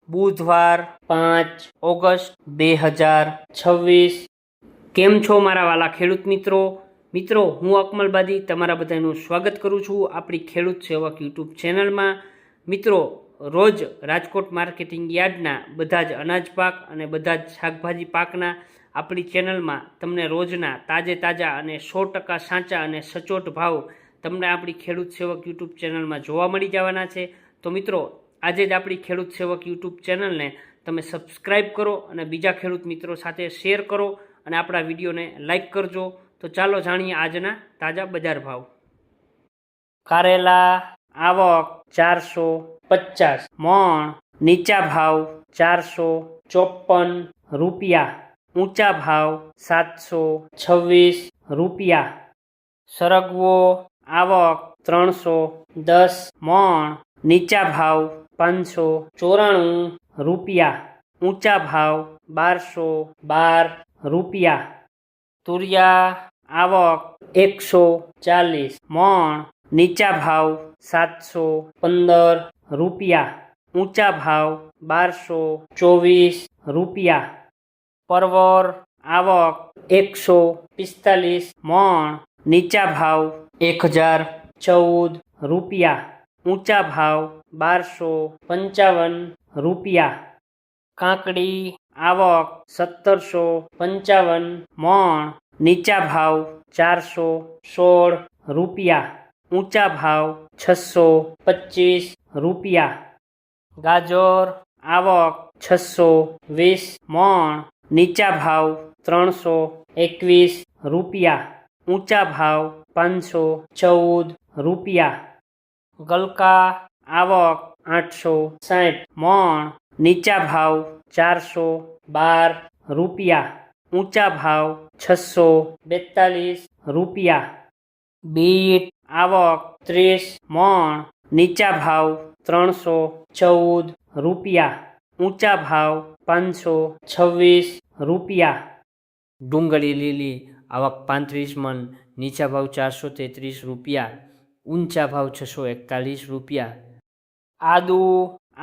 બુધવાર 5 ઓગસ્ટ 2026। કેમ છો મારા વાલા ખેડૂત મિત્રો હું અકમલબાદી તમારા બધાનું સ્વાગત કરું છું આપણી ખેડૂત સેવક યુટ્યુબ ચેનલમાં। મિત્રો રોજ રાજકોટ માર્કેટિંગ યાર્ડના બધા જ અનાજ પાક અને બધા જ શાકભાજી પાકના આપણી ચેનલમાં તમને રોજના તાજા અને 100% સાચા અને સચોટ ભાવ તમને આપણી ખેડૂત સેવક યુટ્યુબ ચેનલમાં જોવા મળી જવાના છે। તો મિત્રો આજે જ આપણી ખેડૂત સેવક યુટ્યુબ ચેનલને તમે સબસ્ક્રાઈબ કરો અને બીજા ખેડૂત મિત્રો સાથે શેર કરો અને આપણા વિડીયોને લાઈક કરજો। તો ચાલો જાણીએ આજના તાજા બજાર ભાવ। કારેલા આવક 450 મણ, નીચા ભાવ 454 રૂપિયા, ઊંચા ભાવ 726 રૂપિયા। સરગવો આવક 310 મણ, નીચા ભાવ 594 રૂપિયા, ઊંચા ભાવ 1212 રૂપિયા। તુરિયા આવક 140 મણ, નીચા ભાવ 715 રૂપિયા, ઊંચા ભાવ 1224 રૂપિયા। પરવર આવક 145 મણ, નીચા ભાવ 1014 રૂપિયા, ઊંચા ભાવ 1255 રૂપિયા। કાકડી આવક 1755 મણ, નીચા ભાવ 416 રૂપિયા, ઊંચા ભાવ 625 રૂપિયા। ગાજર આવક 620 મણ, નીચા ભાવ 321 રૂપિયા, ઊંચા ભાવ 514 રૂપિયા। ગલકા આવક 860 મણ, નીચા ભાવ 412 રૂપિયા, ઊંચા ભાવ 642 રૂપિયા। બીટ આવક 30 મણ, નીચા ભાવ 314 રૂપિયા, ઊંચા ભાવ 526 રૂપિયા। ડુંગળી લીલી આવક 35 મણ, નીચા ભાવ 433 રૂપિયા, ઊંચા ભાવ 641 રૂપિયા। આદુ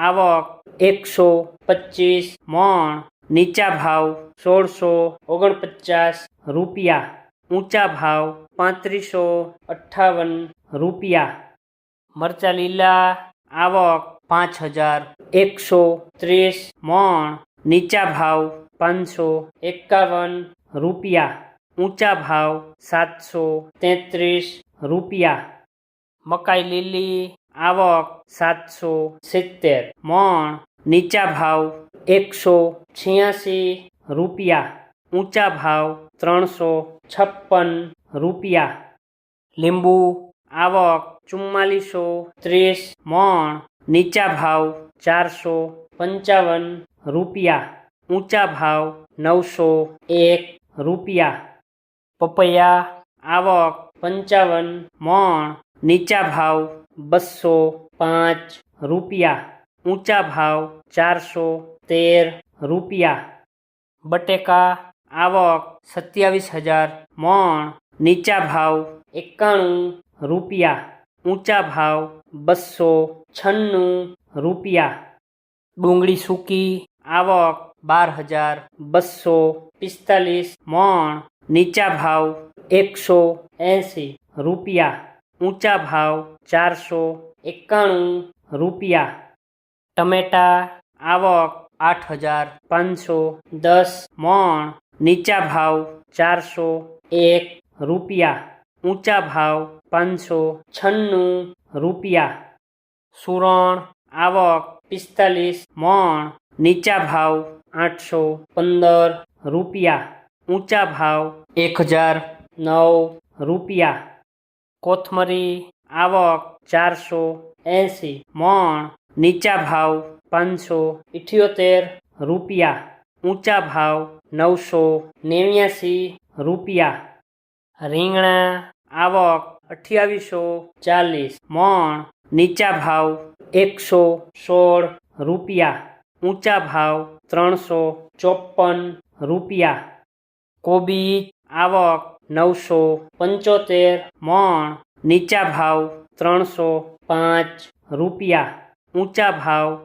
આવક 125 મણ, નીચા ભાવ 1649 રૂપિયા, ઊંચા ભાવ 3558 રૂપિયા। મરચા લીલા આવક 5130 મણ, નીચા ભાવ 551 રૂપિયા, ઊંચા ભાવ 733 રૂપિયા। મકાઈ લીલી આવક 770 મણ, નીચા ભાવ 186 રૂપિયા, ઊંચા ભાવ 356 રૂપિયા। લીંબુ આવક 4430 મણ, નીચા ભાવ 455 રૂપિયા, ઊંચા ભાવ 901 રૂપિયા। પપૈયા આવક 55 મણ, નીચા ભાવ 205 રૂપિયા, ઊંચા ભાવ 413 રૂપિયા। બટેકા આવક 27000 મણ, નીચા ભાવ 91 રૂપિયા, ઊંચા ભાવ 296 રૂપિયા। ડુંગળી સૂકી આવક 12245 મણ, નીચા ભાવ 180 રૂપિયા, ઊંચા ભાવ 491 રૂપિયા। ટમેટા આવક 8510 મણ, નીચા ભાવ 401 રૂપિયા, ઊંચા ભાવ 596 રૂપિયા। સુરણ આવક 45 મણ, નીચા ભાવ 815 રૂપિયા, ઊંચા ભાવ 1009 રૂપિયા। કોથમરી આવક 480 મણ, નીચા ભાવ 578 રૂપિયા, ઊંચા ભાવ 989 રૂપિયા। રીંગણા આવક 2840 મણ, નીચા ભાવ 116 રૂપિયા, ઊંચા ભાવ 354 રૂપિયા। કોબીજ આવક 975 મણ, નીચા ભાવ 305 રૂપિયા, ઊંચા ભાવ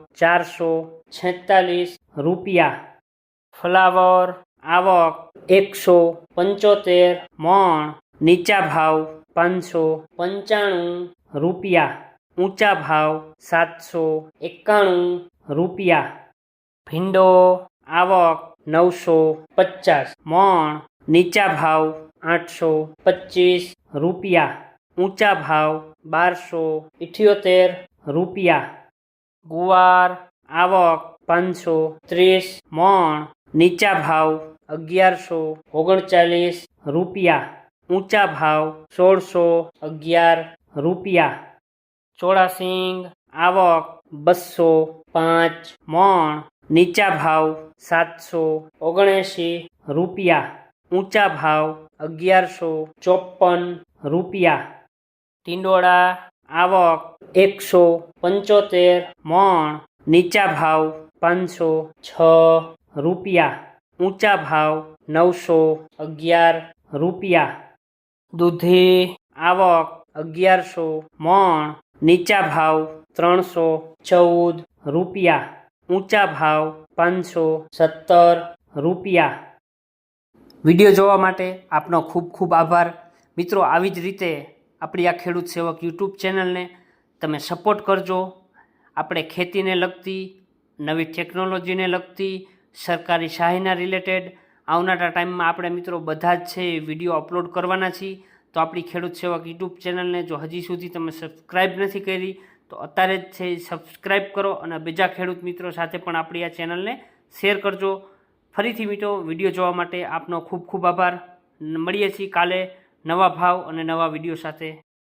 46 રૂપિયા. ફ્લાવર આવક 175 મણ, નીચા ભાવ 595 રૂપિયા, ઊંચા ભાવ 791 રૂપિયા. ભીંડો આવક 950 મણ, નીચા ભાવ 825 રૂપિયા, ઊંચા ભાવ 1278 રૂપિયા. ગુવાર આવક 530 મણ, નીચા ભાવ 1139 રૂપિયા, ઊંચા ભાવ 1611 રૂપિયા. ચોળાસિંગ આવક 205 મણ, નીચા ભાવ 779 રૂપિયા, ઊંચા ભાવ 1154 રૂપિયા. ટીંડોળા આવક 175 મણ, નીચા ભાવ 506 રૂપિયા, ઊંચા ભાવ 911 રૂપિયા. દૂધી આવક 1100 મણ, નીચા ભાવ 314 રૂપિયા, ઊંચા ભાવ 517 રૂપિયા. વિડીયો જોવા માટે આપનો ખૂબ ખૂબ આભાર. મિત્રો, આવી જ રીતે આપણી આ ખેડૂત સેવક યુટ્યુબ ચેનલને તમે સપોર્ટ કરજો. આપણે ખેતીને લગતી, નવી ટેકનોલોજીને લગતી, સરકારી સહાયના રિલેટેડ આવનારા ટાઈમમાં આપણે મિત્રો બધા જ છે એ વિડીયો અપલોડ કરવાના છીએ. તો આપણી ખેડૂત સેવક યુટ્યુબ ચેનલને જો હજી સુધી તમે સબસ્ક્રાઈબ નથી કરી તો અત્યારે જ છે સબસ્ક્રાઈબ કરો અને બીજા ખેડૂત મિત્રો સાથે પણ આપણી આ ચેનલને શેર કરજો. ફરીથી મિત્રો, વિડીયો જોવા માટે આપનો ખૂબ ખૂબ આભાર. મળીએ છીએ કાલે નવા ભાવ અને નવા વિડીયો સાથે.